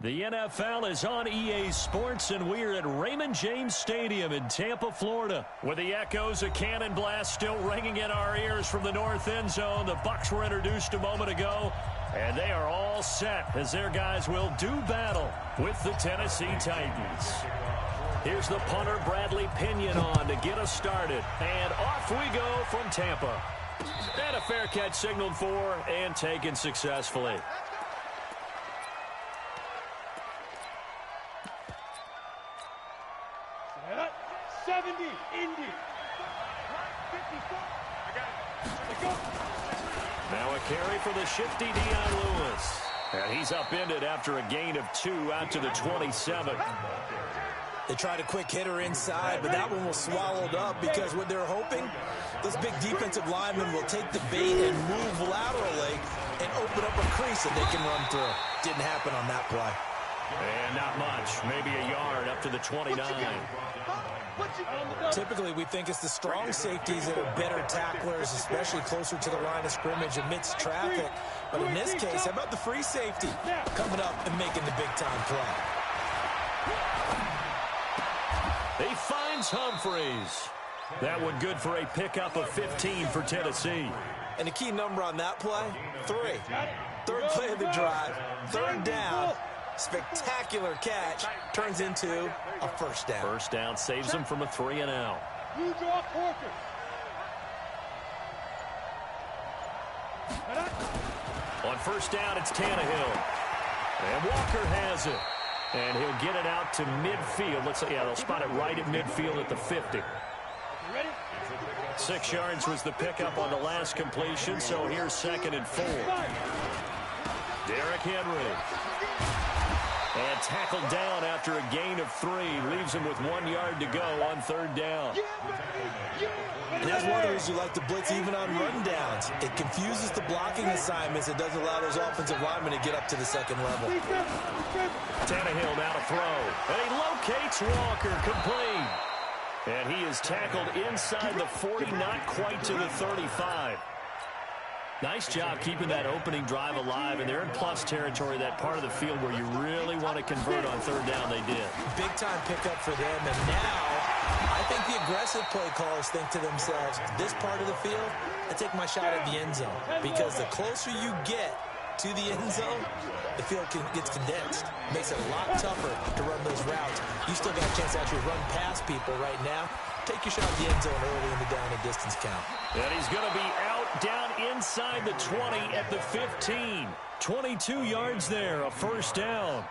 The NFL is on EA Sports, and we're at Raymond James Stadium in Tampa, Florida. With the echoes of cannon blast still ringing in our ears from the north end zone, the Bucs were introduced a moment ago, and they are all set as their guys will do battle with the Tennessee Titans. Here's the punter, Bradley Pinion, on to get us started. And off we go from Tampa. And a fair catch signaled for and taken successfully. Now a carry for the shifty Dion Lewis. And he's upended after a gain of 2 out to the 27. They tried a quick hitter inside, but that one was swallowed up because what they're hoping, this big defensive lineman will take the bait and move laterally and open up a crease that they can run through. Didn't happen on that play. And not much, maybe a yard up to the 29. Typically, we think it's the strong safeties that are better tacklers, especially closer to the line of scrimmage amidst traffic. But in this case, how about the free safety coming up and making the big-time play? He finds Humphries. That one good for a pickup of 15 for Tennessee. And the key number on that play, 3. Third play of the drive, third down. Spectacular catch turns into a first down. First down saves them from a 3-and-out. On first down, it's Tannehill. And Walker has it. And he'll get it out to midfield. Let's say, yeah, they'll spot it right at midfield at the 50. 6 yards was the pickup on the last completion, so here's 2nd and 4. Derrick Henry. And tackled down after a gain of 3. Leaves him with 1 yard to go on third down. And that's one of the reasons you like to blitz even on run downs. It confuses the blocking assignments. It doesn't allow those offensive linemen to get up to the second level. Tannehill now to throw. And he locates Walker, complete. And he is tackled inside the 40, not quite to the 35. Nice job keeping that opening drive alive, and they're in plus territory, that part of the field where you really want to convert on third down. They did. Big-time pickup for them, and now I think the aggressive play callers think to themselves, this part of the field, I take my shot at the end zone, because the closer you get to the end zone, the field gets condensed. Makes it a lot tougher to run those routes. You still got a chance to actually run past people right now. Take your shot at the end zone early in the down and distance count. And he's going to be out down inside the 20 at the 15. 22 yards there, a first down.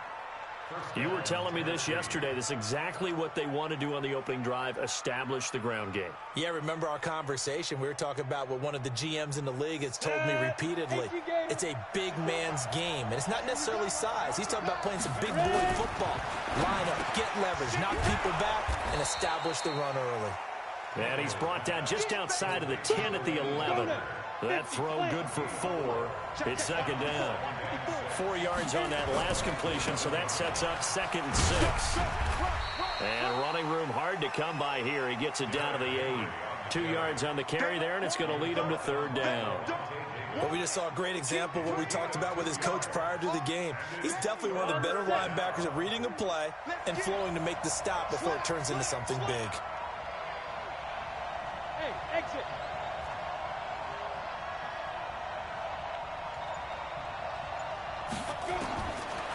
You were telling me this yesterday. This is exactly what they want to do on the opening drive, establish the ground game. Yeah, remember our conversation? We were talking about what one of the GMs in the league has told me repeatedly. It's a big man's game, and it's not necessarily size. He's talking about playing some big boy football. Line up, get leverage, knock people back, and establish the run early. And he's brought down just outside of the 10 at the 11. That throw good for 4. It's 2nd down. 4 yards on that last completion, so that sets up 2nd and 6. And running room hard to come by here. He gets it down to the 8. 2 yards on the carry there, and it's going to lead him to third down. Well, we just saw a great example of what we talked about with his coach prior to the game. He's definitely one of the better linebackers at reading a play and flowing to make the stop before it turns into something big. Exit.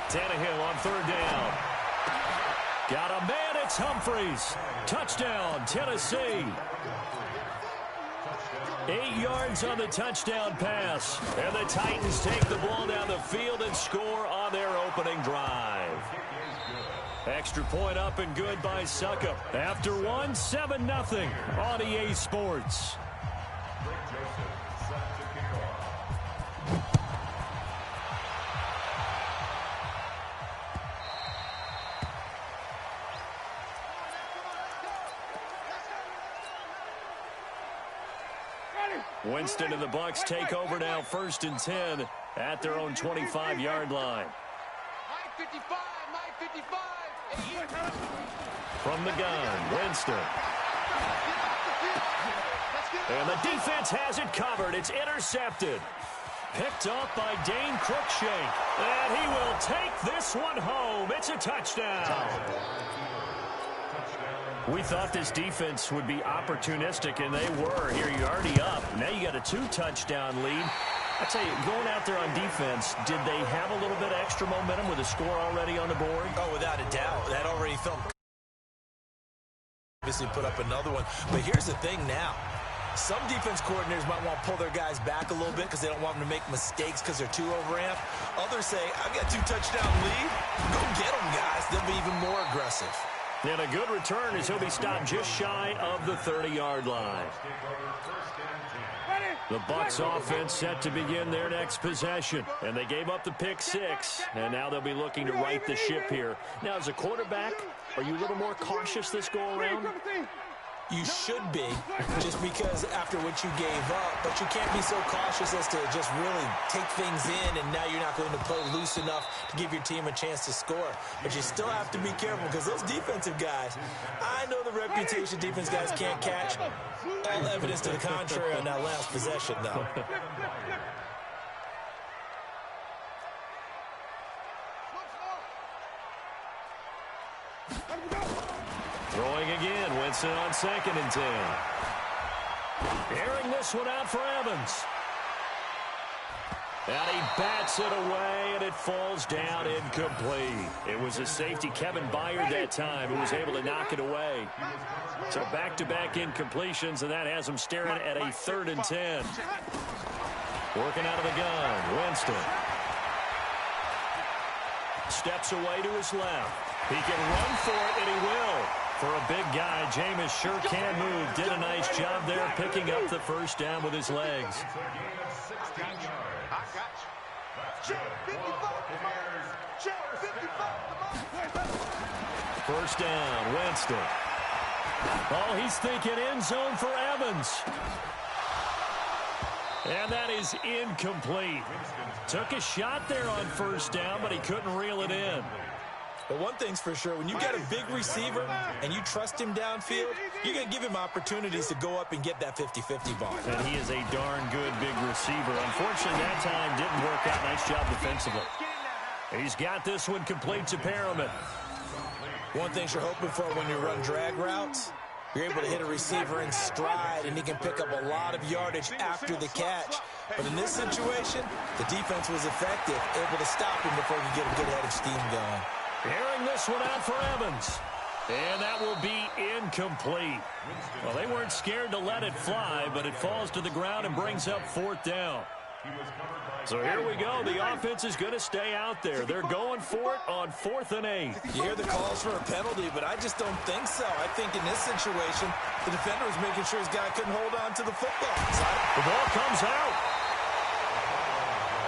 Tannehill on third down. Got a man, it's Humphries. Touchdown, Tennessee. 8 yards on the touchdown pass. And the Titans take the ball down the field and score on their opening drive. Extra point up and good by Succop. After 1, 7-0 on EA Sports. Winston and the Bucs take over now, 1st and 10 at their own 25-yard line. From the gun, Winston. And the defense has it covered. It's intercepted. Picked off by Dane Cruikshank. And he will take this one home. It's a touchdown. We thought this defense would be opportunistic, and they were. Here, you're already up. Now you got a 2-touchdown lead. I tell you, going out there on defense, did they have a little bit of extra momentum with a score already on the board? Oh, without a doubt. That already felt obviously put up another one. But here's the thing now. Some defense coordinators might want to pull their guys back a little bit because they don't want them to make mistakes because they're too overamped. Others say, I've got a 2-touchdown lead. Go get them, guys. They'll be even more aggressive. And a good return as he'll be stopped just shy of the 30-yard line. The Bucs offense set to begin their next possession. And they gave up the pick 6. And now they'll be looking to right the ship here. Now, as a quarterback, are you a little more cautious this go-around? You should be, just because after what you gave up, but you can't be so cautious as to just really take things in, and now you're not going to play loose enough to give your team a chance to score. But you still have to be careful because those defensive guys, I know the reputation defense guys can't catch. All evidence to the contrary on that last possession, though. Throwing again, Winston on 2nd and 10. Airing this one out for Evans. And he bats it away, and it falls down incomplete. It was a safety, Kevin Byard, that time, who was able to knock it away. So back-to-back incompletions, and that has him staring at a 3rd and 10. Working out of the gun, Winston. Steps away to his left. He can run for it, and he will. For a big guy, Jameis sure can move. Did a nice job there picking up the first down with his legs. First down, Winston. Oh, he's thinking end zone for Evans. And that is incomplete. Took a shot there on first down, but he couldn't reel it in. But one thing's for sure, when you got a big receiver and you trust him downfield, you're going to give him opportunities to go up and get that 50-50 ball. And he is a darn good big receiver. Unfortunately, that time didn't work out. Nice job defensively. He's got this one complete to Perriman. One thing you're hoping for when you run drag routes, you're able to hit a receiver in stride, and he can pick up a lot of yardage after the catch. But in this situation, the defense was effective, able to stop him before he could get a good head of steam going. Airing this one out for Evans. And that will be incomplete. Well, they weren't scared to let it fly, but it falls to the ground and brings up 4th down. So here we go. The offense is going to stay out there. They're going for it on 4th and 8. You hear the calls for a penalty, but I just don't think so. I think in this situation, the defender was making sure his guy couldn't hold on to the football. The ball comes out.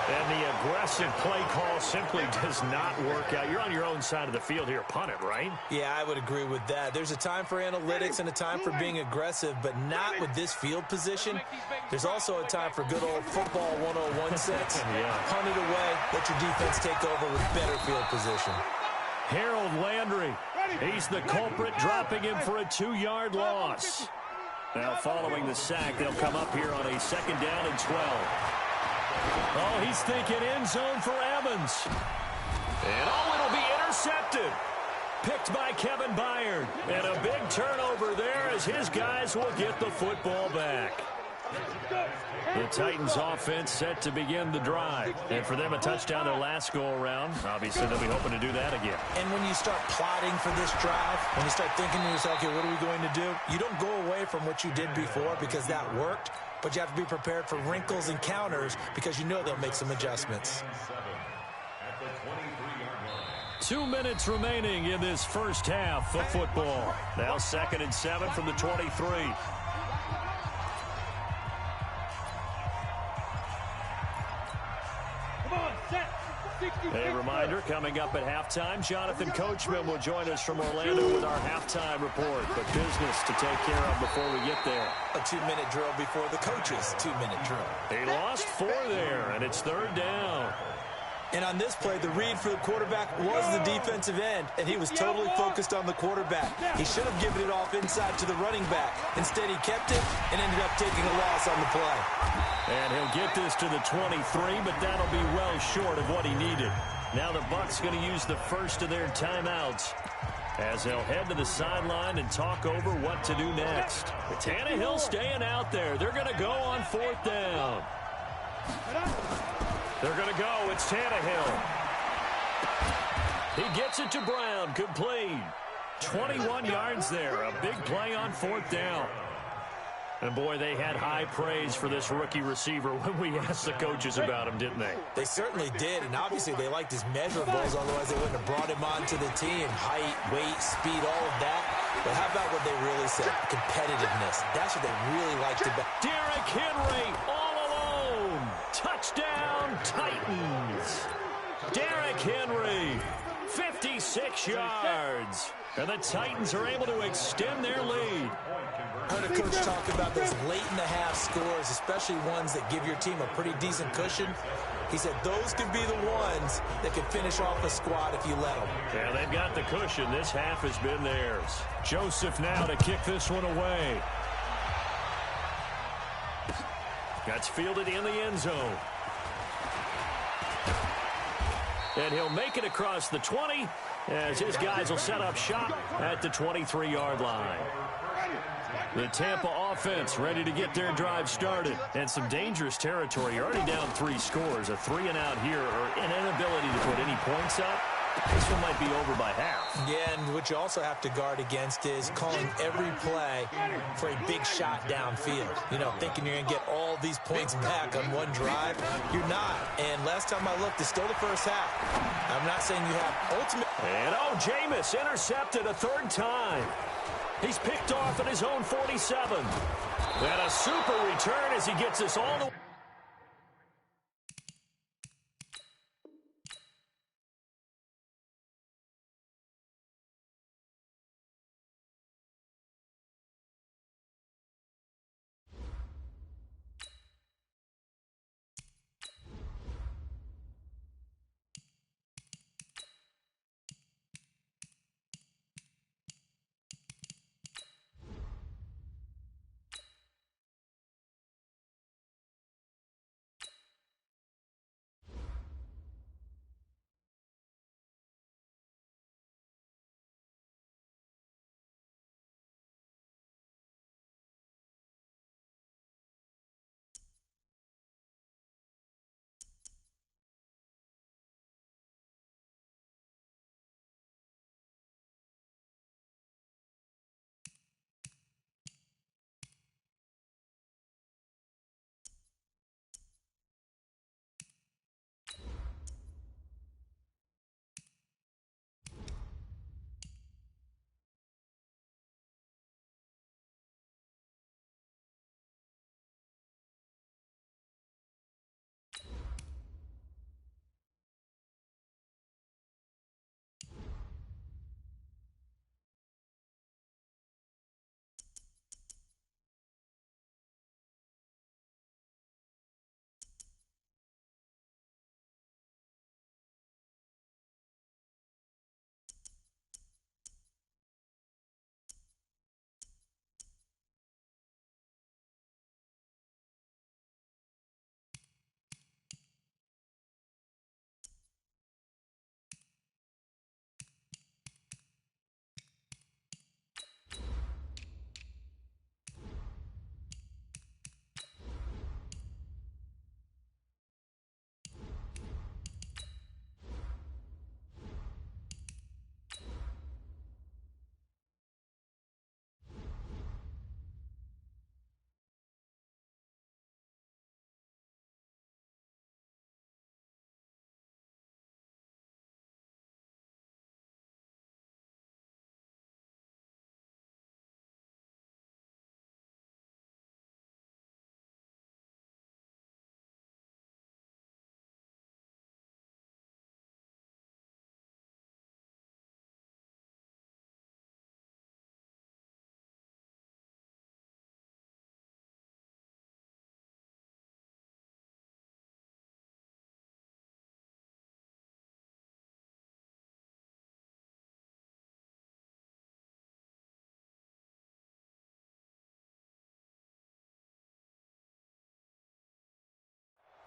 And the aggressive play call simply does not work out. You're on your own side of the field here. Punt it, right? Yeah, I would agree with that. There's a time for analytics and a time for being aggressive, but not with this field position. There's also a time for good old football 101 sets. Punt it away. Let your defense take over with better field position. Harold Landry. He's the culprit, dropping him for a 2-yard loss. Now, following the sack, they'll come up here on a 2nd down and 12. Oh, he's thinking end zone for Evans. And it'll be intercepted. Picked by Kevin Byard. And a big turnover there as his guys will get the football back. The Titans offense set to begin the drive. And for them, a touchdown their last go-around. Obviously, they'll be hoping to do that again. And when you start plotting for this drive, when you start thinking to yourself, okay, what are we going to do? You don't go away from what you did before because that worked. But you have to be prepared for wrinkles and counters because you know they'll make some adjustments. 2 minutes remaining in this first half of football. Now 2nd and 7 from the 23. A reminder, coming up at halftime, Jonathan Coachman will join us from Orlando with our halftime report. But business to take care of before we get there. A 2-minute drill before the coach's 2-minute drill. They lost 4 there, and it's 3rd down. And on this play, the read for the quarterback was the defensive end, and he was totally focused on the quarterback. He should have given it off inside to the running back. Instead, he kept it and ended up taking a loss on the play. And he'll get this to the 23, but that'll be well short of what he needed. Now the Bucs going to use the first of their timeouts as they'll head to the sideline and talk over what to do next. Tannehill staying out there. They're going to go on 4th down. They're going to go. It's Tannehill. He gets it to Brown. Complete. 21 yards there. A big play on 4th down. And, boy, they had high praise for this rookie receiver when we asked the coaches about him, didn't they? They certainly did, and obviously they liked his measurables, otherwise they wouldn't have brought him onto the team. Height, weight, speed, all of that. But how about what they really said? Competitiveness. That's what they really liked about. Derrick Henry all alone. Touchdown, Titans. Derrick Henry, 56 yards. And the Titans are able to extend their lead. I heard a coach talk about those late-in-the-half scores, especially ones that give your team a pretty decent cushion. He said those could be the ones that could finish off a squad if you let them. Yeah, they've got the cushion. This half has been theirs. Joseph now to kick this one away. That's fielded in the end zone. And he'll make it across the 20 as his guys will set up shop at the 23-yard line. The Tampa offense ready to get their drive started. And some dangerous territory. You're already down 3 scores. A 3-and-out here or an inability to put any points up. This one might be over by half. Yeah, and what you also have to guard against is calling every play for a big shot downfield. You know, thinking you're going to get all these points back on one drive. You're not. And last time I looked, it's still the first half. I'm not saying you have ultimate. And, Jameis intercepted a 3rd time. He's picked off at his own 47. And a super return as he gets us all the way.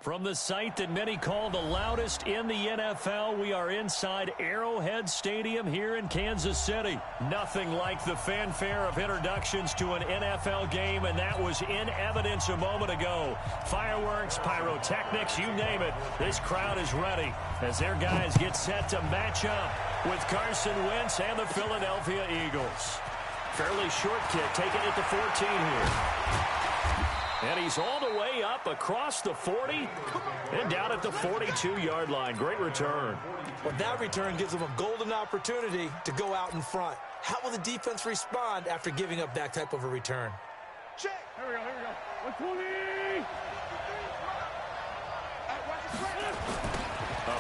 From the site that many call the loudest in the NFL, we are inside Arrowhead Stadium here in Kansas City. Nothing like the fanfare of introductions to an NFL game, and that was in evidence a moment ago. Fireworks, pyrotechnics, you name it. This crowd is ready as their guys get set to match up with Carson Wentz and the Philadelphia Eagles. Fairly short kick, taking it to 14 here. And he's all the way up across the 40 and down at the 42-yard line. Great return. Well, that return gives them a golden opportunity to go out in front. How will the defense respond after giving up that type of a return? Check. Here we go. 120.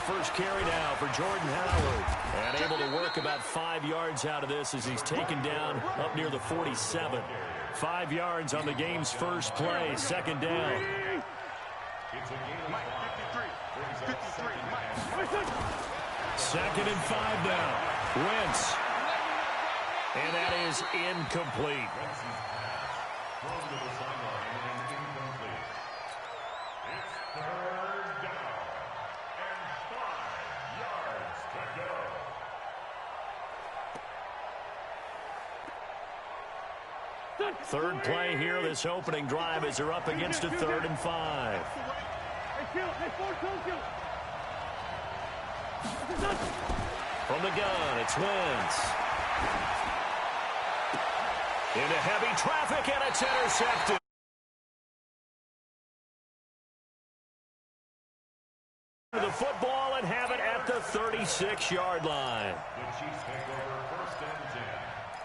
First carry now for Jordan Howard. And able to work about 5 yards out of this as he's taken down up near the 47. 5 yards on the game's first play, second down. Second and 5 now. Wentz. And that is incomplete. Third play here, this opening drive, as they're up against a 3rd and 5. From the gun, it's Wentz. Into heavy traffic, and it's intercepted. The football and have it at the 36-yard line. The Chiefs take over 1st and 10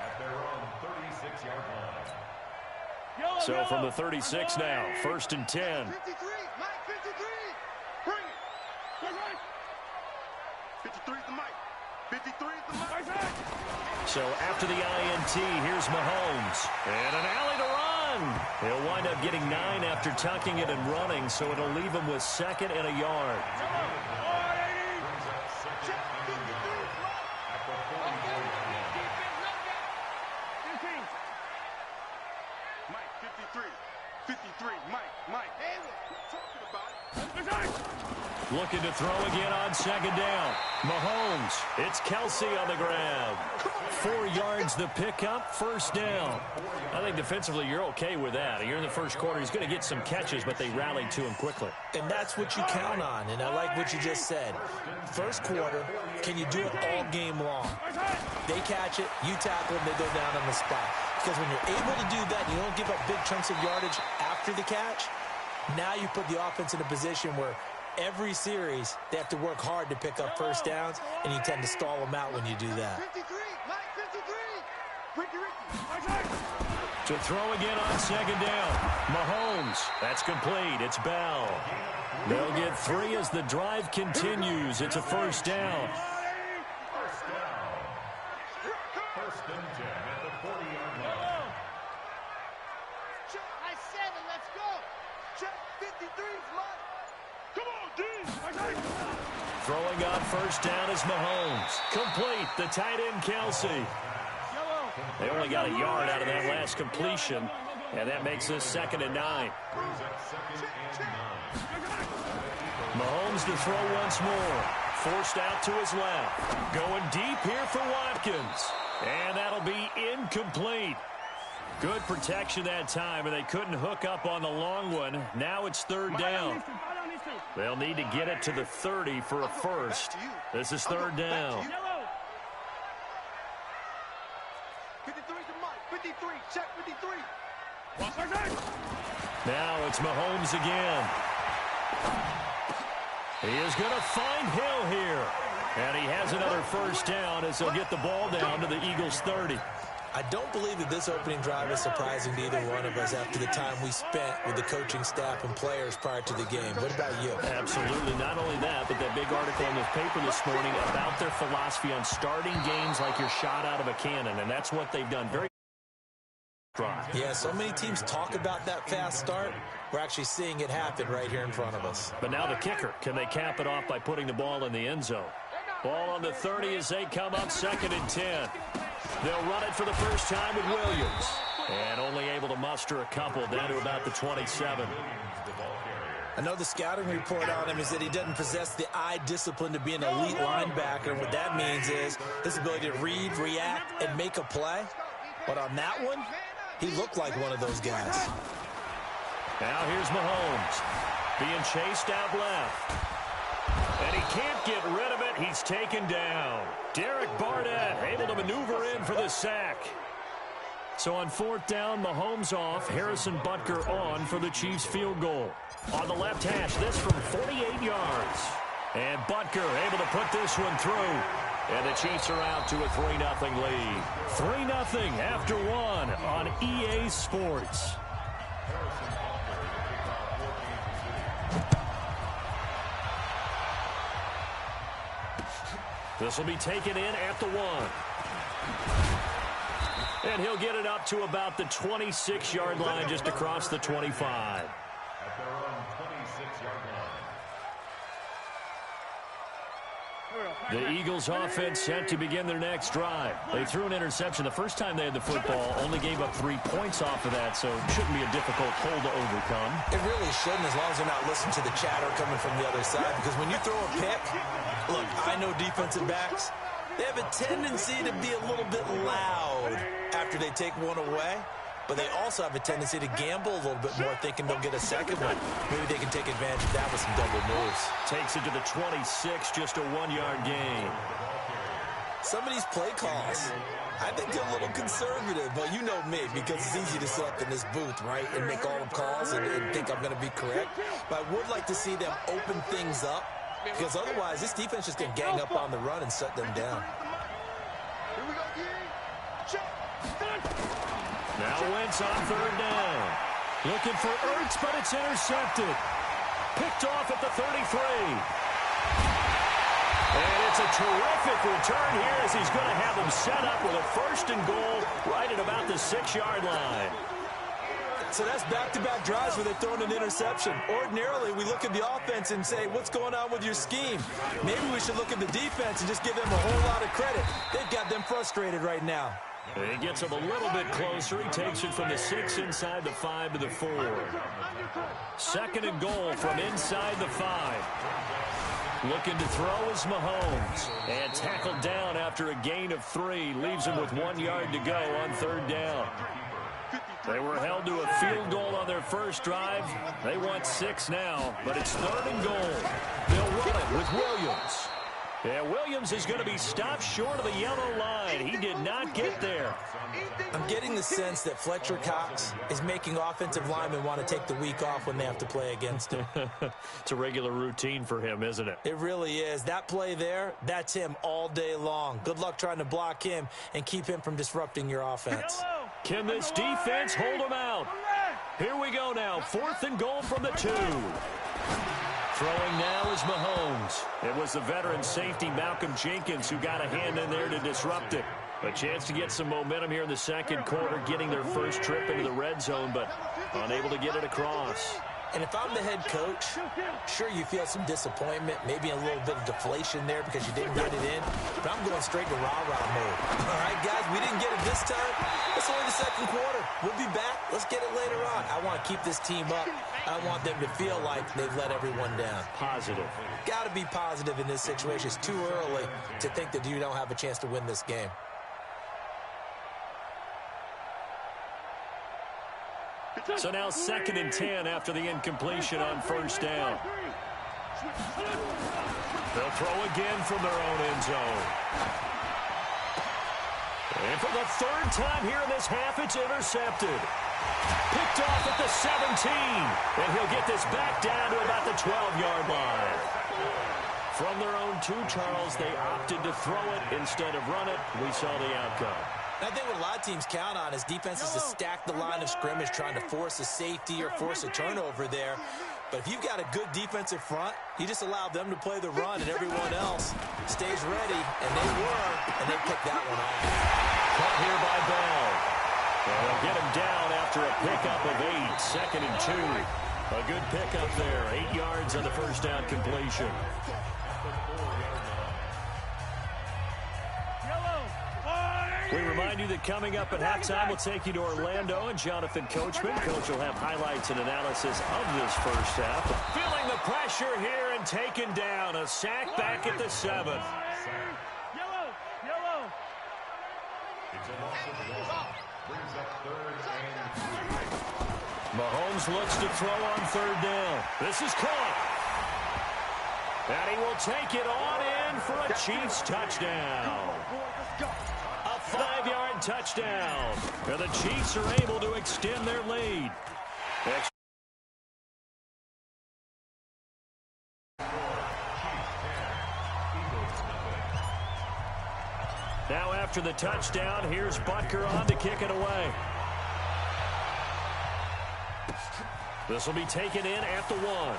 at their own 36-yard line. So from the 36 now, 1st and 10. 53, Mike, 53. Bring it. 53 is the Mike. 53 is the Mike. So after the INT, here's Mahomes. And an alley to run. He'll wind up getting 9 after tucking it and running, so it'll leave him with 2nd and a yard. Looking to throw again on 2nd down. Mahomes. It's Kelsey on the grab. 4 yards the pickup, 1st down. I think defensively you're okay with that. You're in the first quarter. He's going to get some catches, but they rallied to him quickly. And that's what you count on, and I like what you just said. First quarter, can you do it all game long? They catch it, you tackle them, they go down on the spot. Because when you're able to do that, you don't give up big chunks of yardage after the catch. Now you put the offense in a position where every series, they have to work hard to pick up 1st downs, and you tend to stall them out when you do that. 53, Mike, 53. Ricky. To throw again on 2nd down. Mahomes. That's complete. It's Bell. They'll get 3 as the drive continues. It's a 1st down. 1st and 10 at the 40-yard line. I said it, let's go. Check 53's Mike. Come on, D. Throwing on 1st down is Mahomes. Complete. The tight end, Kelsey. They only got a yard out of that last completion, and that makes this 2nd and 9. Mahomes to throw once more. Forced out to his left. Going deep here for Watkins. And that'll be incomplete. Good protection that time, and they couldn't hook up on the long one. Now it's 3rd down. They'll need to get it to the 30 for a 1st. This is 3rd down. 53's the Mike. 53, check 53. Now it's Mahomes again. He is going to find Hill here. And he has another 1st down as he'll get the ball down to the Eagles' 30. I don't believe that this opening drive is surprising to either one of us after the time we spent with the coaching staff and players prior to the game. What about you? Absolutely. Not only that, but that big article in the paper this morning about their philosophy on starting games like you're shot out of a cannon, and that's what they've done. Very drive. Yeah, so many teams talk about that fast start. We're actually seeing it happen right here in front of us. But now the kicker. Can they cap it off by putting the ball in the end zone? Ball on the 30 as they come up 2nd and 10. They'll run it for the first time with Williams. And only able to muster a couple down to about the 27. I know the scouting report on him is that he doesn't possess the eye discipline to be an elite linebacker. And what that means is his ability to read, react, and make a play. But on that one, he looked like one of those guys. Now here's Mahomes being chased out left. And he can't get rid of it. He's taken down. Derek Barnett able to maneuver in for the sack. So on 4th down, Mahomes off, Harrison Butker on for the Chiefs field goal. On the left hash, this from 48 yards. And Butker able to put this one through. And the Chiefs are out to a 3-0 lead. 3-0 after one on EA Sports. This will be taken in at the 1. And he'll get it up to about the 26-yard line, just across the 25. At their own 26-yard line. The Eagles offense set to begin their next drive. They threw an interception the first time they had the football, only gave up 3 points off of that, so it shouldn't be a difficult hole to overcome. It really shouldn't, as long as they're not listening to the chatter coming from the other side, because when you throw a pick, look, I know defensive backs, they have a tendency to be a little bit loud after they take one away, but they also have a tendency to gamble a little bit more, thinking they'll get a second one. Maybe they can take advantage of that with some double moves. Takes it to the 26, just a 1-yard gain. Some of these play calls, I think they're a little conservative, but you know me, because it's easy to sit up in this booth, right, and make all the calls and think I'm going to be correct. But I would like to see them open things up, because otherwise this defense just going to gang up on the run and shut them down. Here we go, Now Wentz on 3rd down. Looking for Ertz, but it's intercepted. Picked off at the 33. And it's a terrific return here as he's going to have them set up with a 1st and goal right at about the 6-yard line. So that's back-to-back drives where they're throwing an interception. Ordinarily, we look at the offense and say, what's going on with your scheme? Maybe we should look at the defense and just give them a whole lot of credit. They've got them frustrated right now. He gets him a little bit closer. He takes it from the 6 inside the 5 to the 4. 2nd and goal from inside the 5. Looking to throw is Mahomes. And tackled down after a gain of 3. Leaves him with 1 yard to go on 3rd down. They were held to a field goal on their first drive. They want 6 now, but it's 3rd and goal. They'll run it with Williams. Yeah, Williams is going to be stopped short of the yellow line. He did not get there. I'm getting the sense that Fletcher Cox is making offensive linemen want to take the week off when they have to play against him. It's a regular routine for him, isn't it? It really is. That play there, that's him all day long. Good luck trying to block him and keep him from disrupting your offense. Can this defense hold him out? Here we go now. 4th and goal from the 2. Throwing now is Mahomes. It was the veteran safety Malcolm Jenkins who got a hand in there to disrupt it. A chance to get some momentum here in the 2nd quarter, getting their first trip into the red zone, but unable to get it across. And if I'm the head coach, sure, you feel some disappointment, maybe a little bit of deflation there because you didn't get it in. But I'm going straight to rah-rah mode. All right, guys, we didn't get it this time. It's only the 2nd quarter. We'll be back. Let's get it later on. I want to keep this team up. I want them to feel like they've let everyone down. Positive. Got to be positive in this situation. It's too early to think that you don't have a chance to win this game. So now 2nd and 10 after the incompletion on 1st down. They'll throw again from their own end zone. And for the 3rd time here in this half, it's intercepted. Picked off at the 17. And he'll get this back down to about the 12-yard line. From their own 2, Charles, they opted to throw it instead of run it. We saw the outcome. I think what a lot of teams count on is defenses to stack the line of scrimmage, trying to force a safety or force a turnover there. But if you've got a good defensive front, you just allow them to play the run, and everyone else stays ready, and they picked that one off. Cut here by Bell. And they'll get him down after a pickup of 8, 2nd and 2. A good pickup there, 8 yards on the first down completion. We remind you that coming up at halftime, we'll take you to Orlando and Jonathan Coachman. Coach will have highlights and analysis of this first half. Feeling the pressure here and taken down. A sack back at the 7. Yellow. It's a loss of 1. Brings up 3rd and 3. Mahomes looks to throw on 3rd down. This is caught. And he will take it on in for a Chiefs touchdown. A 5-yard touchdown. And the Chiefs are able to extend their lead. Now after the touchdown, here's Butker on to kick it away. This will be taken in at the 1.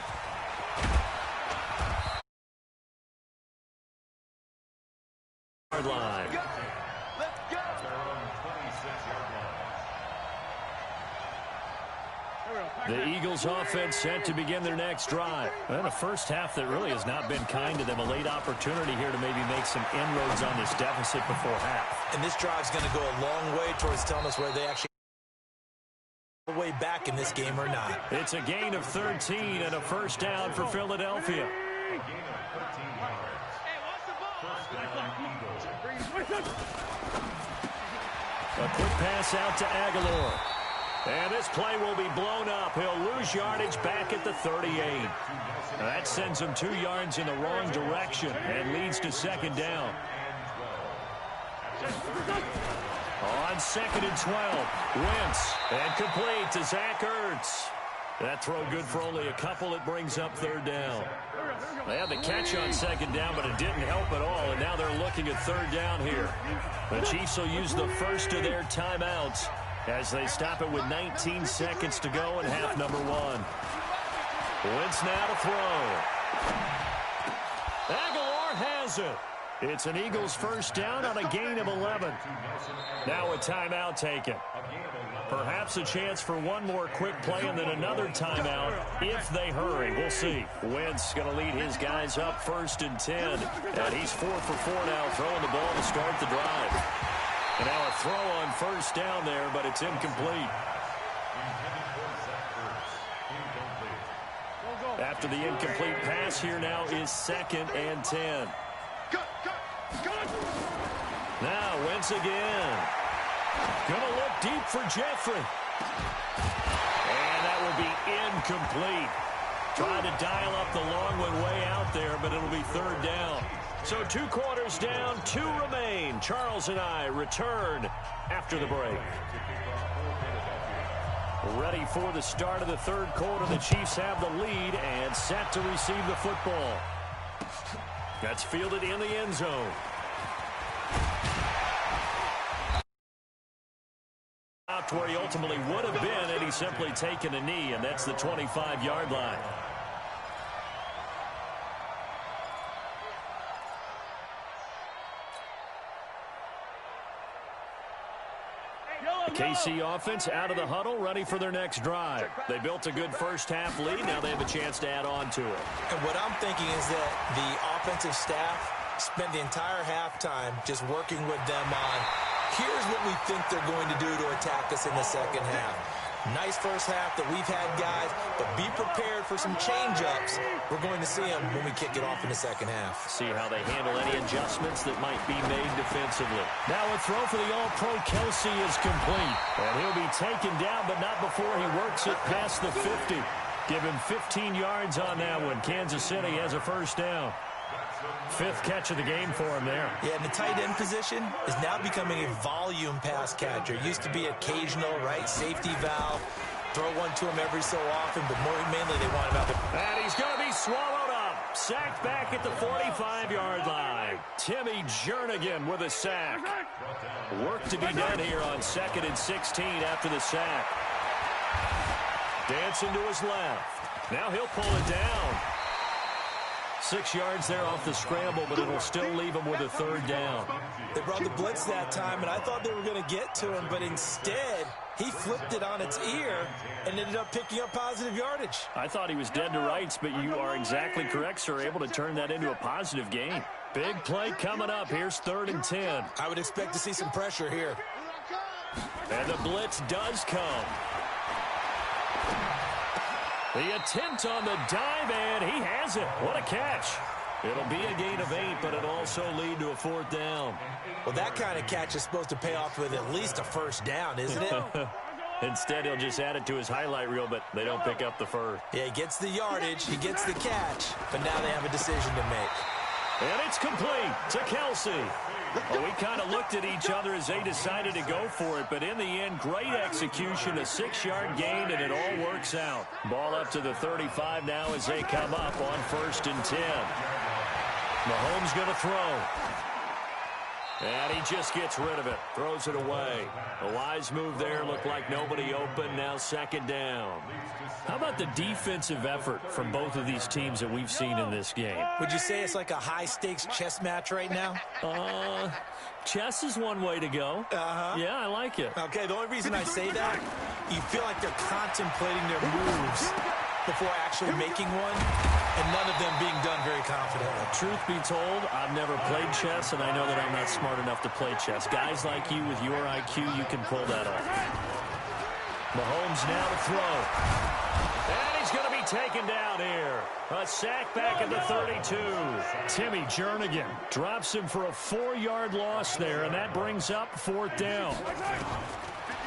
Line. Let's go. The Eagles offense set to begin their next drive. And a first half that really has not been kind to them. A late opportunity here to maybe make some inroads on this deficit before half. And this drive's going to go a long way towards telling us where they actually the way back in this game or not. It's a gain of 13 and a first down for Philadelphia. A gain of 13 yards. First down, Eagles. A quick pass out to Aguilar. And this play will be blown up. He'll lose yardage back at the 38. That sends him 2 yards in the wrong direction and leads to 2nd down. On 2nd and 12, Wentz, and complete to Zach Ertz. That throw good for only a couple. It brings up 3rd down. They had the catch on 2nd down, but it didn't help at all, and now they're looking at 3rd down here. The Chiefs will use the first of their timeouts as they stop it with 19 seconds to go in half number 1. Wentz now to throw. Aguilar has it. It's an Eagles first down on a gain of 11. Now a timeout taken. Perhaps a chance for one more quick play and then another timeout if they hurry. We'll see. Wentz going to lead his guys up 1st and 10. And he's 4 for 4 now, throwing the ball to start the drive. And now a throw on 1st down there, but it's incomplete. After the incomplete pass, here now is 2nd and 10. Now Wentz again. Gonna look deep for Jeffrey. And that will be incomplete. Trying to dial up the long one way out there, but it'll be 3rd down. So 2 quarters down, 2 remain. Charles and I return after the break. Ready for the start of the 3rd quarter. The Chiefs have the lead and set to receive the football. That's fielded in the end zone. Out to where he ultimately would have been had he simply taken a knee, and that's the 25-yard line. The KC offense out of the huddle, ready for their next drive. They built a good first half lead. Now they have a chance to add on to it. And what I'm thinking is that the offensive staff spent the entire halftime just working with them on, here's what we think they're going to do to attack us in the second half. Nice first half that we've had, guys, but be prepared for some change-ups. We're going to see them when we kick it off in the second half. See how they handle any adjustments that might be made defensively. Now a throw for the All-Pro Kelsey is complete. And he'll be taken down, but not before he works it past the 50. Give him 15 yards on that one. Kansas City has a first down. 5th catch of the game for him there. Yeah, and the tight end position is now becoming a volume pass catcher. Used to be occasional, right? Safety valve. Throw one to him every so often, but mainly they want him out there. And he's going to be swallowed up. Sacked back at the 45-yard line. Timmy Jernigan with a sack. Work to be done here on 2nd and 16 after the sack. Dancing to his left. Now he'll pull it down. 6 yards there off the scramble, but it'll still leave him with a 3rd down. They brought the blitz that time, and I thought they were going to get to him, but instead he flipped it on its ear and ended up picking up positive yardage. I thought he was dead to rights, but you are exactly correct, sir. Able to turn that into a positive gain. Big play coming up. Here's 3rd and 10. I would expect to see some pressure here. And the blitz does come. The attempt on the dive, and he has it. What a catch. It'll be a gain of 8, but it'll also lead to a 4th down. Well, that kind of catch is supposed to pay off with at least a 1st down, isn't it? Instead, he'll just add it to his highlight reel, but they don't pick up the first. Yeah, he gets the yardage, he gets the catch, but now they have a decision to make. And it's complete to Kelce. Well, we kind of looked at each other as they decided to go for it, but in the end, great execution, a 6-yard gain, and it all works out. Ball up to the 35 now as they come up on 1st and 10. Mahomes going to throw. And he just gets rid of it, throws it away. A wise move there, looked like nobody open, now 2nd down. How about the defensive effort from both of these teams that we've seen in this game? Would you say it's like a high-stakes chess match right now? Chess is one way to go. Yeah, I like it. Okay, the only reason I say that, you feel like they're contemplating their moves before actually making one, and none of them being done very confidently. Truth be told, I've never played chess, and I know that I'm not smart enough to play chess. Guys like you with your IQ, you can pull that off. Mahomes now to throw. And he's going to be taken down here. A sack back at the 32. Timmy Jernigan drops him for a 4-yard loss there, and that brings up 4th down.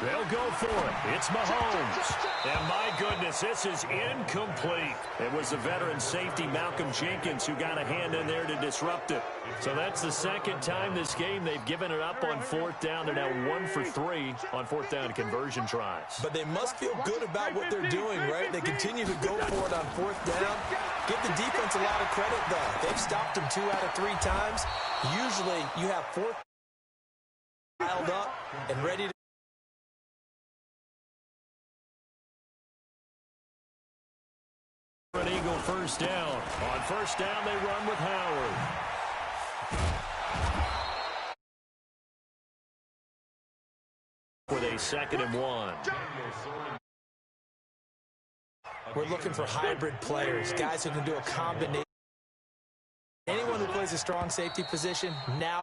They'll go for it. It's Mahomes. And my goodness, this is incomplete. It was the veteran safety Malcolm Jenkins who got a hand in there to disrupt it. So that's the 2nd time this game they've given it up on 4th down. They're now 1 for 3 on 4th down conversion tries. But they must feel good about what they're doing, right? They continue to go for it on 4th down. Give the defense a lot of credit, though. They've stopped them 2 out of 3 times. Usually you have 4th piled up and ready to an Eagle 1st down. On 1st down, they run with Howard. With a 2nd and 1. We're looking for hybrid players, guys who can do a combination. Anyone who plays a strong safety position, now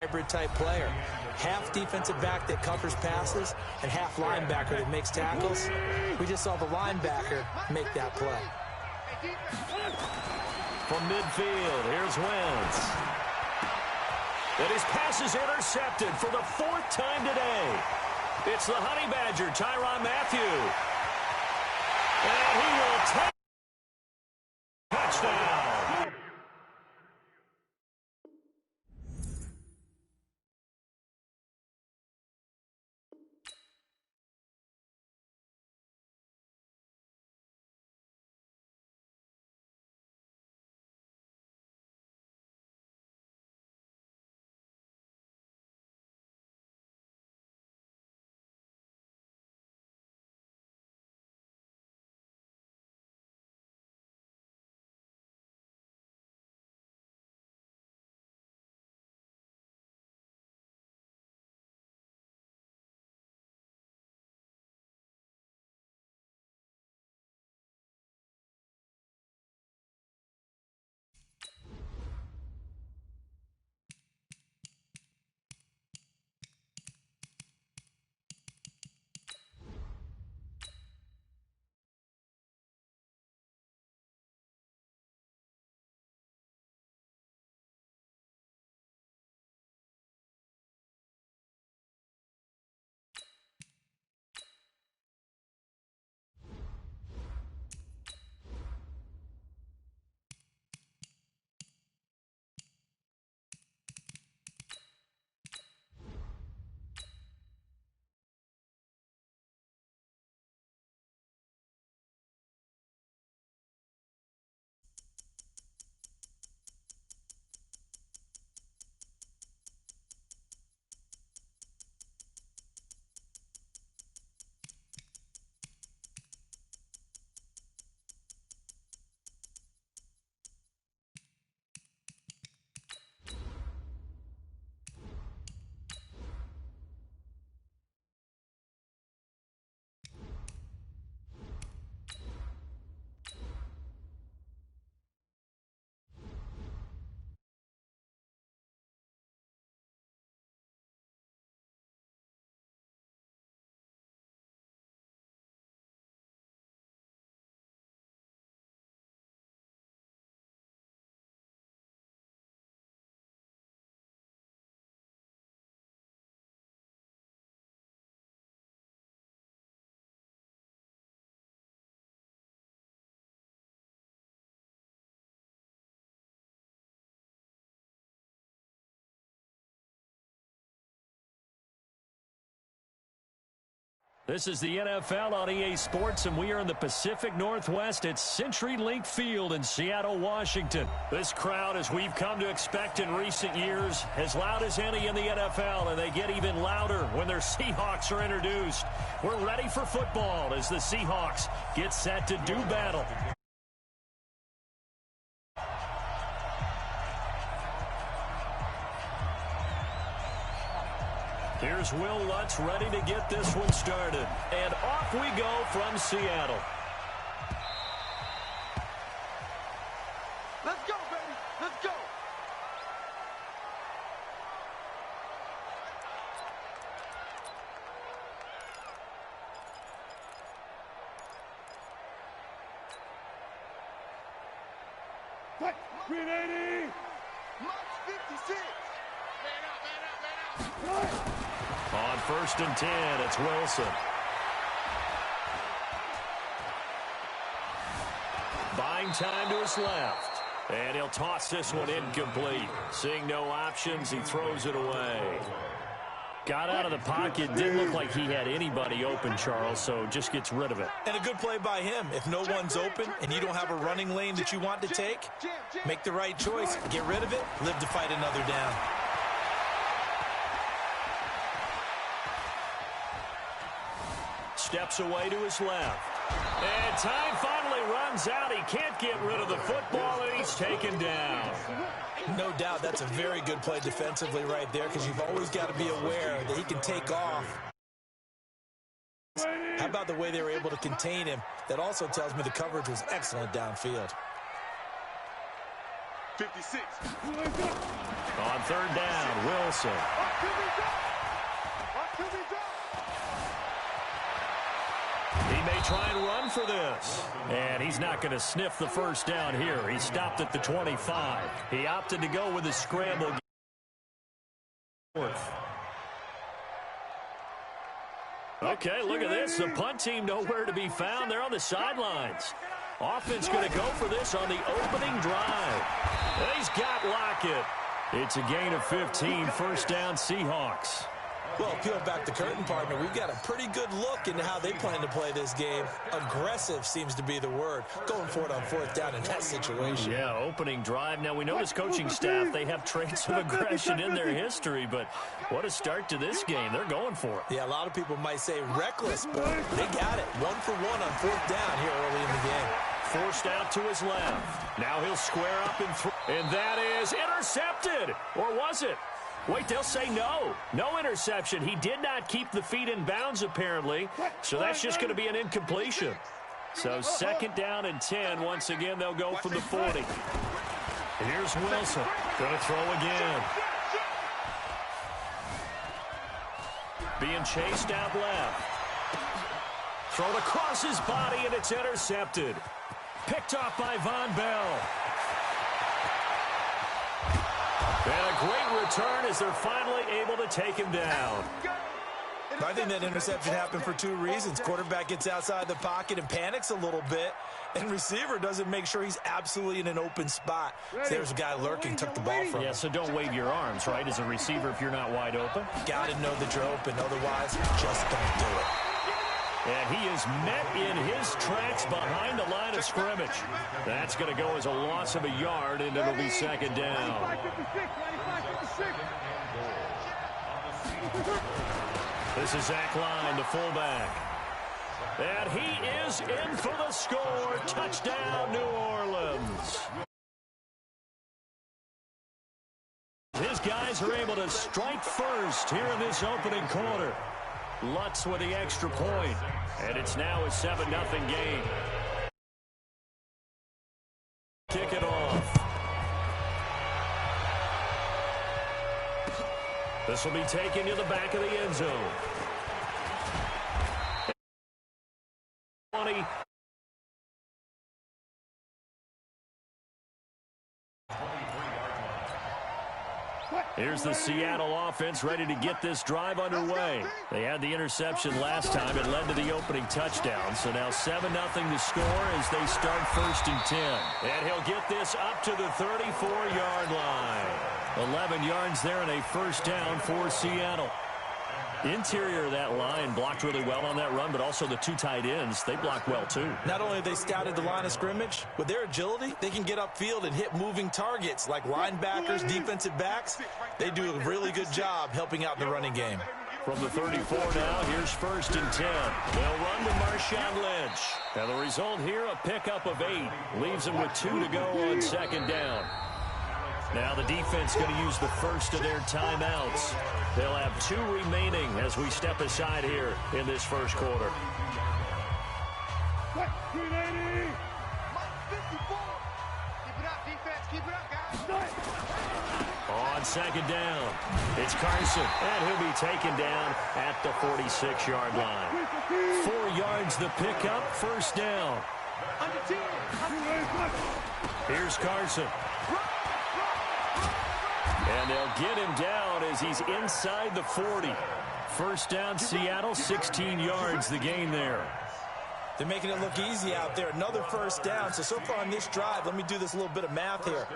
hybrid type player. Half defensive back that covers passes and half linebacker that makes tackles. We just saw the linebacker make that play. From midfield, here's Wentz. And his pass is intercepted for the 4th time today. It's the Honey Badger, Tyrann Mathieu. And he will take touchdown. This is the NFL on EA Sports, and we are in the Pacific Northwest at CenturyLink Field in Seattle, Washington. This crowd, as we've come to expect in recent years, as loud as any in the NFL, and they get even louder when their Seahawks are introduced. We're ready for football as the Seahawks get set to do battle. Here's Will Lutz ready to get this one started. And off we go from Seattle. Let's go, baby. Let's go. What? 380. March 56. Man up, man up, man up. Right. On 1st and 10, it's Wilson. Buying time to his left. And he'll toss this one incomplete. Seeing no options, he throws it away. Got out of the pocket. Didn't look like he had anybody open, Charles, so just gets rid of it. And a good play by him. If no one's open and you don't have a running lane that you want to take, make the right choice. Get rid of it. Live to fight another down. Steps away to his left. And time finally runs out. He can't get rid of the football, and he's taken down. No doubt that's a very good play defensively right there, because you've always got to be aware that he can take off. How about the way they were able to contain him? That also tells me the coverage was excellent downfield. 56. On 3rd down, Wilson. He may try and run for this. And he's not going to sniff the first down here. He stopped at the 25. He opted to go with a scramble. Okay, look at this. The punt team nowhere to be found. They're on the sidelines. Offense going to go for this on the opening drive. And he's got Lockett. It's a gain of 15, 1st down Seahawks. Well, peel back the curtain, partner. We've got a pretty good look into how they plan to play this game. Aggressive seems to be the word. Going for it on 4th down in that situation. Yeah, opening drive. Now, we know this coaching staff, they have traits of aggression in their history, but what a start to this game. They're going for it. Yeah, a lot of people might say reckless, but they got it. 1 for 1 on 4th down here early in the game. Forced out to his left. Now he'll square up and that is intercepted. Or was it? Wait, they'll say no. No interception. He did not keep the feet in bounds, apparently. So that's just going to be an incompletion. So 2nd down and 10. Once again, they'll go from the 40. Here's Wilson. Going to throw again. Being chased out left. Thrown across his body, and it's intercepted. Picked off by Von Bell. And a great return as they're finally able to take him down. I think that interception happened for 2 reasons. Quarterback gets outside the pocket and panics a little bit, and receiver doesn't make sure he's absolutely in an open spot. So there's a guy lurking, took the ball from him. Yeah, so don't wave your arms, right, as a receiver if you're not wide open. Got to know that you're open. Otherwise, just don't do it. And he is met in his tracks behind the line of scrimmage. That's going to go as a loss of a yard, and it'll be 2nd down. This is Zach Line, the fullback. And he is in for the score. Touchdown, New Orleans. His guys are able to strike first here in this opening quarter. Lutz with the extra point, and it's now a 7-0 game. Kick it off. This will be taken to the back of the end zone. 20. Here's the Seattle offense ready to get this drive underway. They had the interception last time. It led to the opening touchdown. So now 7-0 to score as they start 1st and 10. And he'll get this up to the 34-yard line. 11 yards there and a 1st down for Seattle. Interior of that line blocked really well on that run, but also the two tight ends, they blocked well too. Not only have they scouted the line of scrimmage, with their agility, they can get upfield and hit moving targets like linebackers, defensive backs. They do a really good job helping out in the running game. From the 34 now, here's 1st and 10. They'll run to Marshawn Lynch. And the result here, a pickup of 8. Leaves them with 2 to go on 2nd down. Now the defense going to use the first of their timeouts. They'll have 2 remaining as we step aside here in this first quarter. On 2nd down, it's Carson, and he'll be taken down at the 46-yard line. 4 yards the pickup, 1st down. Here's Carson. And they'll get him down as he's inside the 40. 1st down, Seattle, 16 yards the gain there. They're making it look easy out there. Another 1st down. So far on this drive, let me do this little bit of math here.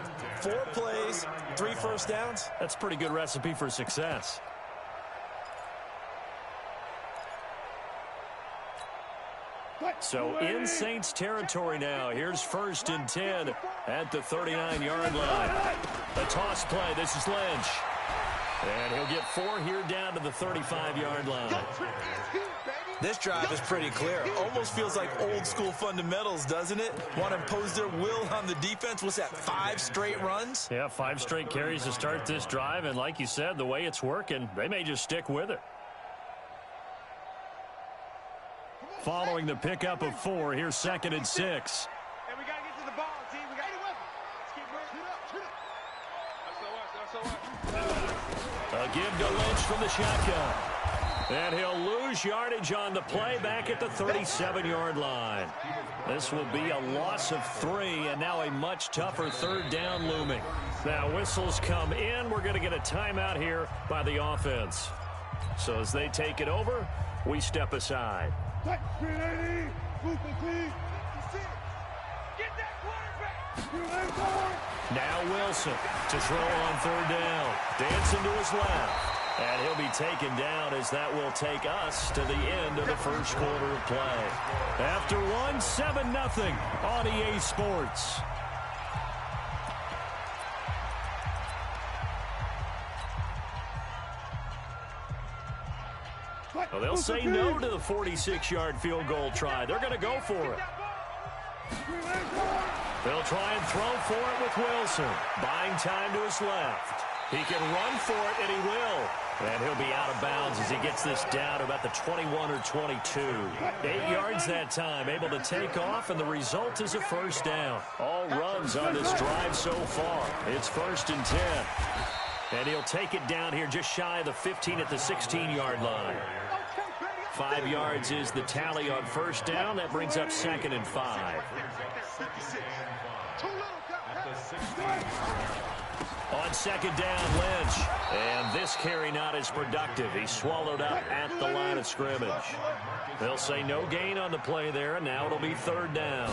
4 plays, 3 1st downs. That's a pretty good recipe for success. So in Saints territory now. Here's 1st and 10 at the 39-yard line. A toss play. This is Lynch. And he'll get 4 here down to the 35-yard line. This drive is pretty clear. Almost feels like old school fundamentals, doesn't it? Want to impose their will on the defense. What's that, 5 straight runs? Yeah, 5 straight carries to start this drive. And like you said, the way it's working, they may just stick with it. Following the pickup of 4, here's 2nd and 6. And we got to get to the ball, team. We got to shoot up. A give to Lynch from the shotgun. And he'll lose yardage on the play back at the 37-yard line. This will be a loss of 3, and now a much tougher 3rd down looming. Now whistles come in. We're going to get a timeout here by the offense. So as they take it over, we step aside. Get that quarterback. Now Wilson to throw on 3rd down. Dancing to his left. And he'll be taken down as that will take us to the end of the first quarter of play. After one, 7-0 on EA Sports. Well, they'll say no to the 46-yard field goal try. They're going to go for it. They'll try and throw for it with Wilson. Buying time to his left. He can run for it, and he will. And he'll be out of bounds as he gets this down to about the 21 or 22. 8 yards that time, able to take off, and the result is a 1st down. All runs on this drive so far. It's 1st and 10. And he'll take it down here just shy of the 15 at the 16-yard line. 5 yards is the tally on 1st down. That brings up 2nd and 5. On 2nd down, Lynch. And this carry not as productive. He's swallowed up at the line of scrimmage. They'll say no gain on the play there, and now it'll be 3rd down.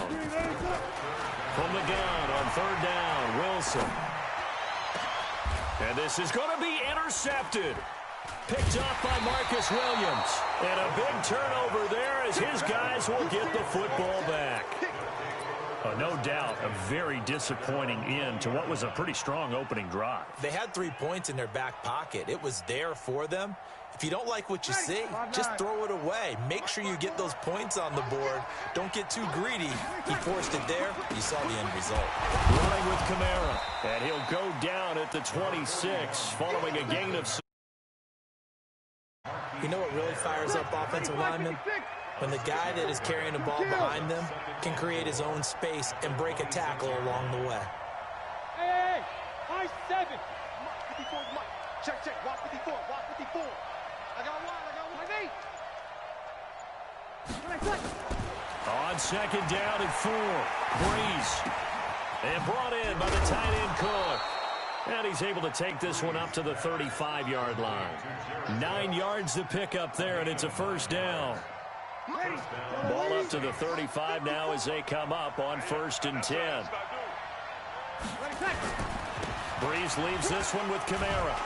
From the gun on 3rd down, Wilson. And this is going to be intercepted. Picked off by Marcus Williams. And a big turnover there as his guys will get the football back. No doubt a very disappointing end to what was a pretty strong opening drive. They had 3 points in their back pocket. It was there for them. If you don't like what you see, just throw it away. Make sure you get those points on the board. Don't get too greedy. He forced it there. You saw the end result. Running with Kamara. And he'll go down at the 26 following a gain of 6. You know what really fires up offensive linemen? When the guy that is carrying the ball behind them can create his own space and break a tackle along the way. Hey, high 7. 54 is Mike. Check. Walk 54. I got one. On 2nd down and 4. Breeze. And brought in by the tight end Cook. And he's able to take this one up to the 35-yard line. 9 yards to pick up there, and it's a 1st down. Ball up to the 35 now as they come up on 1st and 10. Breeze leaves this one with Kamara.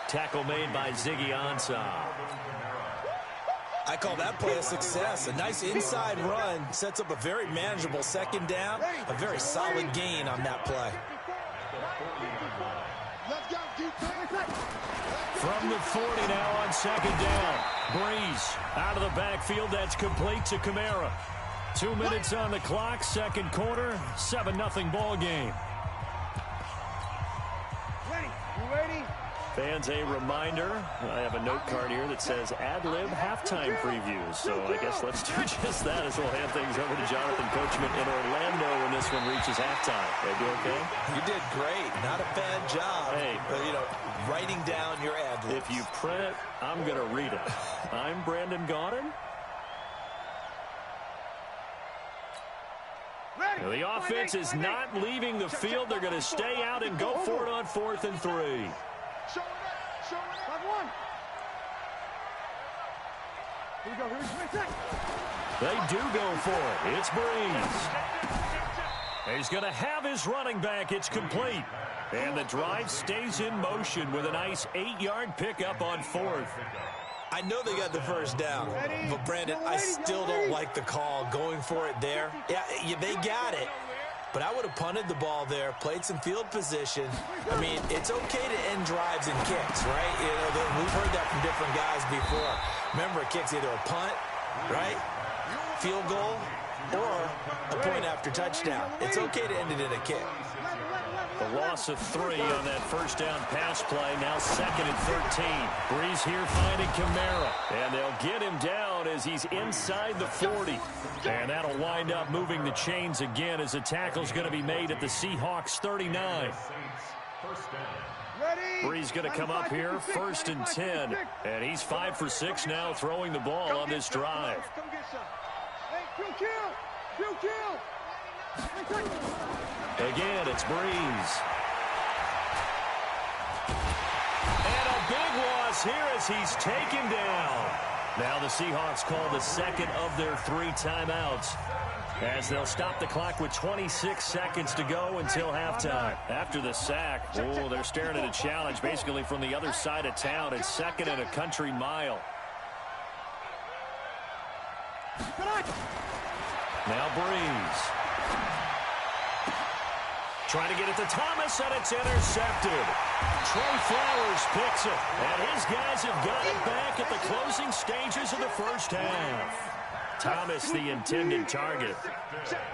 Tackle made by Ziggy Ansah. I call that play a success. A nice inside run sets up a very manageable second down. A very solid gain on that play. From the 40 now on second down. Breeze out of the backfield. That's complete to Kamara. 2 minutes on the clock, second quarter, 7-0 ball game. Ready? You ready? Fans, a reminder, I have a note card here that says ad-lib halftime previews. So I guess let's do just that as we'll hand things over to Jonathan Coachman in Orlando when this one reaches halftime. Did I do okay? You did great. Not a bad job. Hey. But, writing down your ad-libs. If you print it, I'm going to read it. I'm Brandon Gaudin. Now, the offense is not leaving the field. They're going to stay out and go for it on 4th and 3. Show it up. Show it up. One. Here we go. They do go for it. It's Breeze. He's going to have his running back. It's complete. And the drive stays in motion with a nice 8-yard pickup on 4th. I know they got the first down, but Brandon, I still don't like the call going for it there. Yeah, they got it, but I would have punted the ball there, played some field position. I mean, it's okay to end drives and kicks, right? We've heard that from different guys before. Remember, a kick's either a punt, right, field goal, or a point after touchdown. It's okay to end it in a kick. The loss of 3 on that first down pass play. Now 2nd and 13. Breeze here finding Kamara. And they'll get him down as he's inside the 40. And that'll wind up moving the chains again as the tackle's going to be made at the Seahawks 39. Breeze going to come up here, 1st and 10. And he's 5 for 6 now throwing the ball on this drive. Again, it's Breeze. And a big loss here as he's taken down. Now the Seahawks call the second of their 3 timeouts as they'll stop the clock with 26 seconds to go until halftime. After the sack, they're staring at a challenge basically from the other side of town. It's 2nd and a country mile. Now Breeze. Trying to get it to Thomas, and it's intercepted. Trey Flowers picks it, and his guys have got it back at the closing stages of the first half. Thomas, the intended target.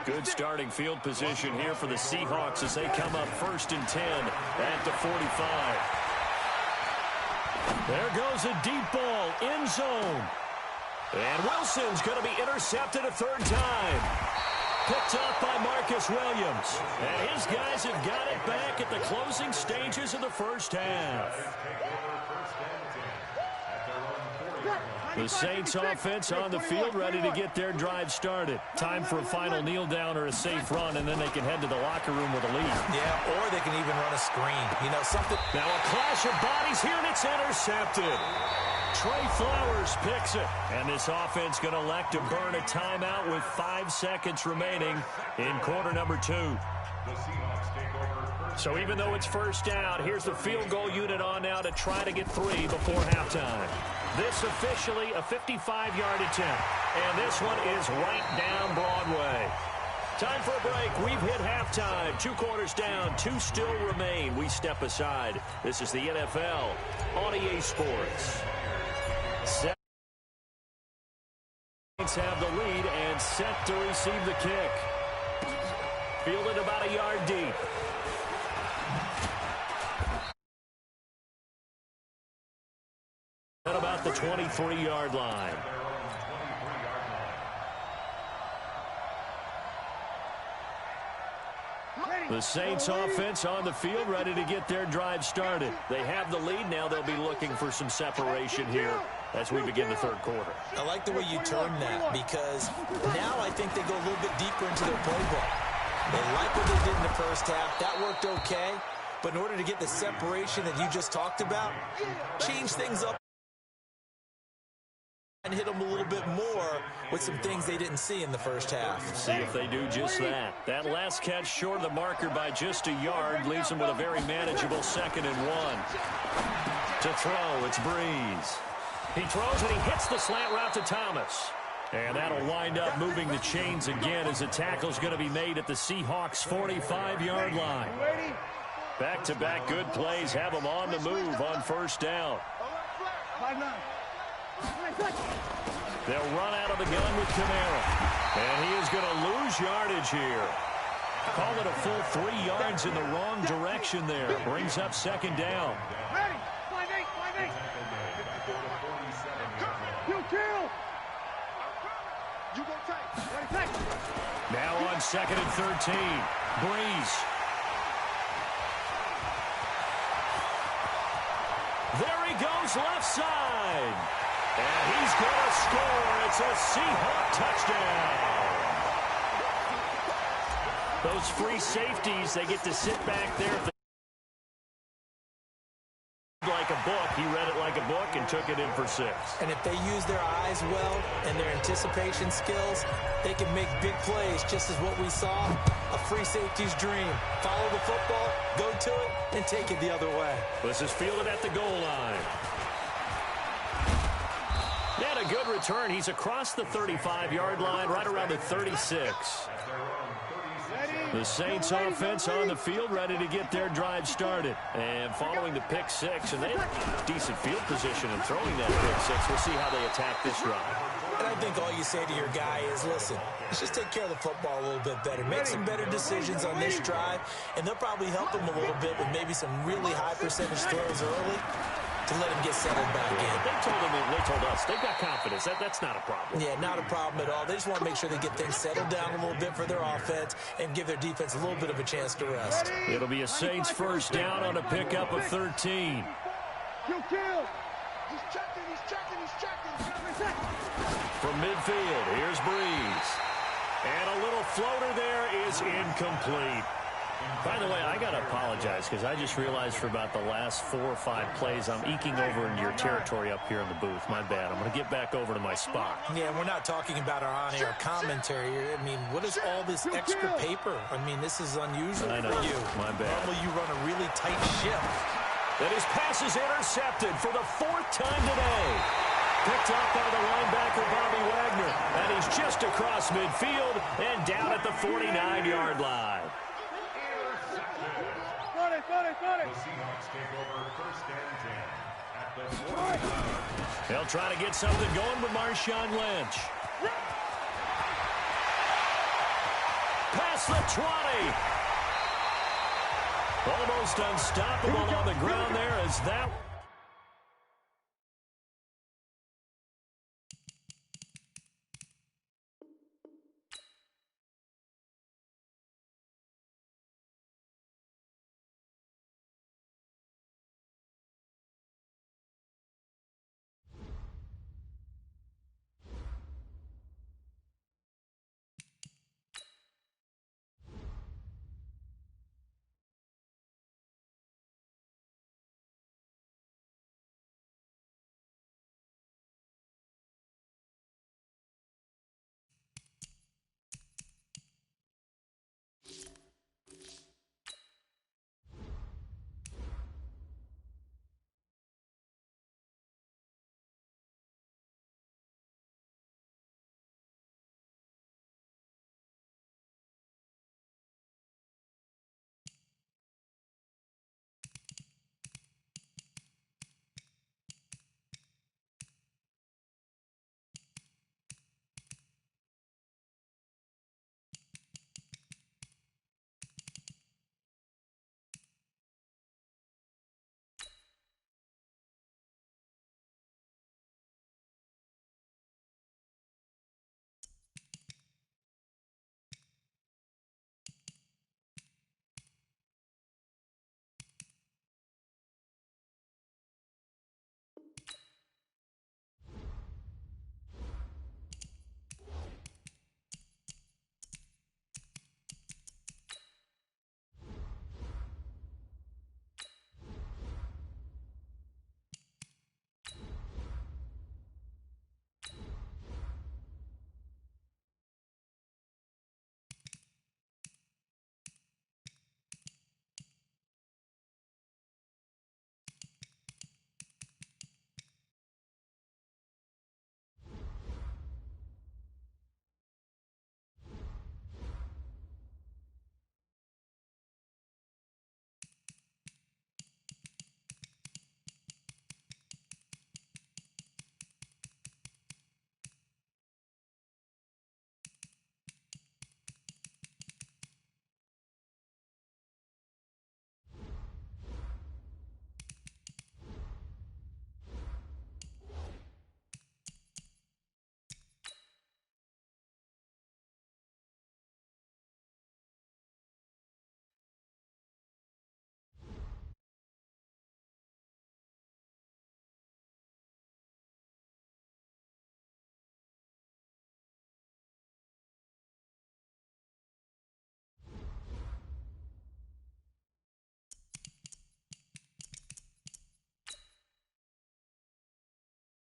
Good starting field position here for the Seahawks as they come up 1st and 10 at the 45. There goes a deep ball, end zone. And Wilson's going to be intercepted a 3rd time. Picked off by Marcus Williams. And his guys have got it back at the closing stages of the first half. The Saints offense on the field ready to get their drive started. Time for a final kneel down or a safe run, and then they can head to the locker room with a lead. Yeah, or they can even run a screen. Something. Now a clash of bodies here, and it's intercepted. Trey Flowers picks it. And this offense going to elect to burn a timeout with 5 seconds remaining in quarter number 2. So even though it's first down, here's the field goal unit on now to try to get 3 before halftime. This officially a 55-yard attempt. And this one is right down Broadway. Time for a break. We've hit halftime. 2 quarters down. 2 still remain. We step aside. This is the NFL on EA Sports. Saints have the lead and set to receive the kick. Fielded about a yard deep. At about the 23-yard line. The Saints offense on the field ready to get their drive started. They have the lead. Now they'll be looking for some separation here as we begin the 3rd quarter. I like the way you turned that because now I think they go a little bit deeper into their playbook. They like what they did in the first half. That worked okay. But in order to get the separation that you just talked about, change things up. and hit them a little bit more with some things they didn't see in the first half. See if they do just that. That last catch short of the marker by just a yard leaves them with a very manageable 2nd and 1. To throw, it's Breeze. He throws and he hits the slant route to Thomas. And that'll wind up moving the chains again as the tackle's going to be made at the Seahawks' 45-yard line. Back-to-back good plays have them on the move on first down. They'll run out of the gun with Kamara. And he is going to lose yardage here. Call it a full 3 yards in the wrong direction there. Brings up 2nd down. Ready. 5-8. You kill. You go tight. Ready, Now on 2nd and 13. Breeze. There he goes left side. And he's going to score. It's a Seahawk touchdown. Those free safeties, they get to sit back there. Like a book. He read it like a book and took it in for 6. And if they use their eyes well and their anticipation skills, they can make big plays, just as what we saw, a free safety's dream. Follow the football, go to it, and take it the other way. This is fielded at the goal line. And a good return. He's across the 35-yard line, right around the 36. The Saints offense on the field, ready to get their drive started. And following the pick 6, and they have decent field position in throwing that pick 6. We'll see how they attack this drive. And I think all you say to your guy is, listen, let's just take care of the football a little bit better. Make some better decisions on this drive, and they'll probably help him a little bit with maybe some really high percentage throws early to let him get settled back in. They told us they've got confidence. That's not a problem. Yeah, not a problem at all. They just want to make sure they get things settled down a little bit for their offense and give their defense a little bit of a chance to rest. It'll be a Saints first down on a pickup of 13. You kill. He's checking. From midfield, here's Breeze. And a little floater there is incomplete. By the way, I got to apologize because I just realized for about the last 4 or 5 plays, I'm eking over into your territory up here in the booth. My bad. I'm going to get back over to my spot. Yeah, we're not talking about our on-air commentary. I mean, what is all this extra paper? I mean, this is unusual I know. for you. My bad. Normally you run a really tight ship. And his pass is intercepted for the 4th time today. Picked up by the linebacker, Bobby Wagner. And he's just across midfield and down at the 49-yard line. The Seahawks take over 1st and 10 at the 49. They'll try to get something going with Marshawn Lynch. Past the 20. Almost unstoppable on the ground there as that